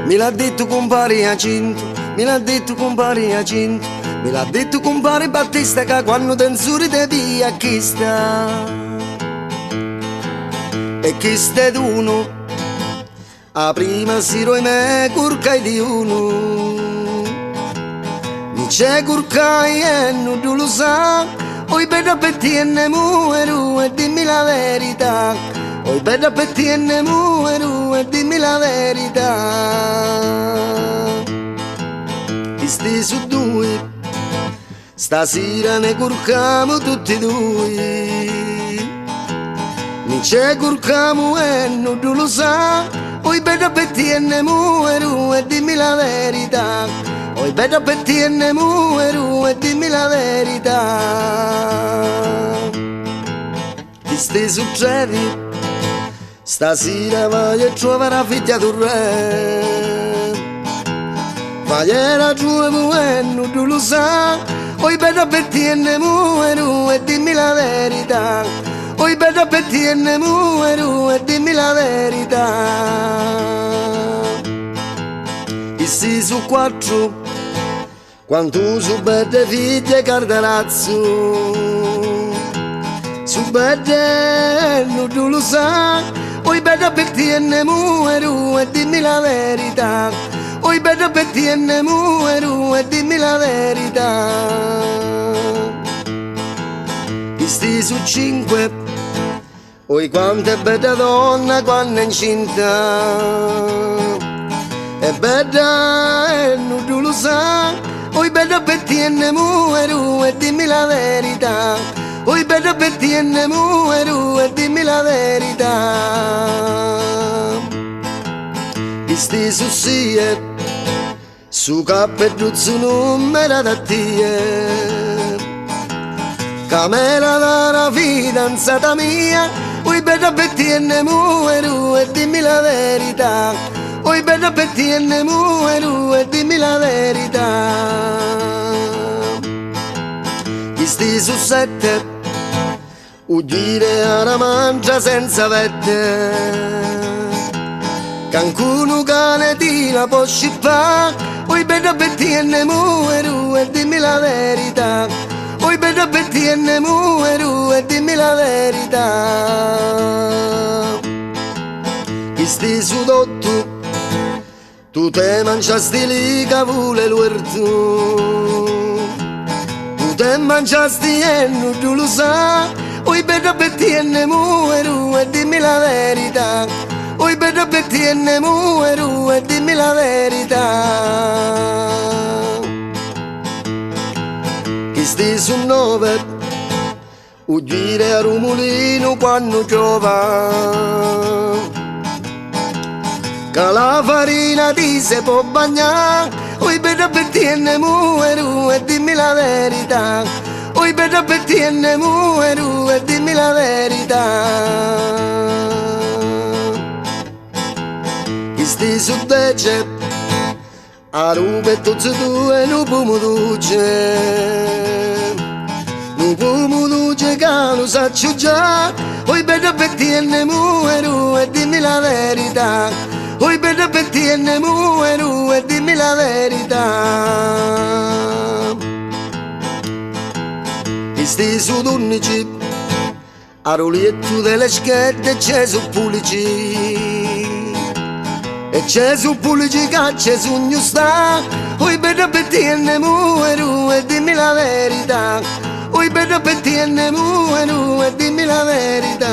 Me l'ha detto compare Jacinto, me l'ha detto compare Jacinto, me l'ha detto compare Battista che quando tensuri te via chi sta. E chi sta d'uno, a prima si roi me curcai di uno. Mi c'è curcai e non tu lo sa, oi bella per te e ne muero e dimmi la verità. Oi bella per te e ne muero e dimmi la verità. Ti sti su due, stasera ne curcamo tutti e due. Mi c'è curcamo e non tu lo sa, oi bella per te e ne muero e dimmi la verità. Oi bella per te e ne muero e dimmi la verità. Ti sti succedi, stasera vai a trovare la figlia del re. Vai a trovare e non tu lo sa, oi bella per te e ne muero e dimmi la verità. Oi bella per te e ne muero e dimmi la verità. E si su quattro, quanto su belle figlie cardarazzo. Su belle non tu lo sa, oi bella per te e ne muero e dimmi la verità. Oi bella per te e ne muero e dimmi la verità. E sti su cinque, oi quanto è bella donna quando è incinta. È bella e non tu lo sa, oi bella per te e ne muero e dimmi la verità. Oi bella per te e ne muero e dimmi la verità. E sti su sie, su cappelluzzo non me la da tie. Camera dalla fidanzata mia, oi bella per te e ne muero e dimmi la verità. Oi bella per te e ne muero e dimmi la verità. Chi sti su sette, uggire alla mangia senza vette. Cancuno cane ti la può scippare, oi bella per te e ne muero e dimmi la verità. Oi bella per te e ne muero e dimmi la verità. Chi sti su dotto, tu te mangiasti lì cavule l'uerto. Tu te mangiasti e non tu lo sa, oi bella per te e ne muero e dimmi la verità. Oi bella per te e ne muero e dimmi la verità. Chi sti su nove, uggire a rumulino quando giova. Che la farina ti se può bagnare, oi bella per te e ne muero e dimmi la verità. Oi bella per te e ne muero e dimmi la verità. Chi sti su dece, a rupe tutti due non può duce. Non può duce che lo saccio già, oi bella per te e ne muero e dimmi la verità. Oi bella per te e ne muero e dimmi la verità. E sti su d'undici, a rolietto delle schede c'è su pulici. E c'è su pulici che c'è su ogni sta. Oi bella per te e ne muero e dimmi la verità. Oi bella per te e ne muero e dimmi la verità.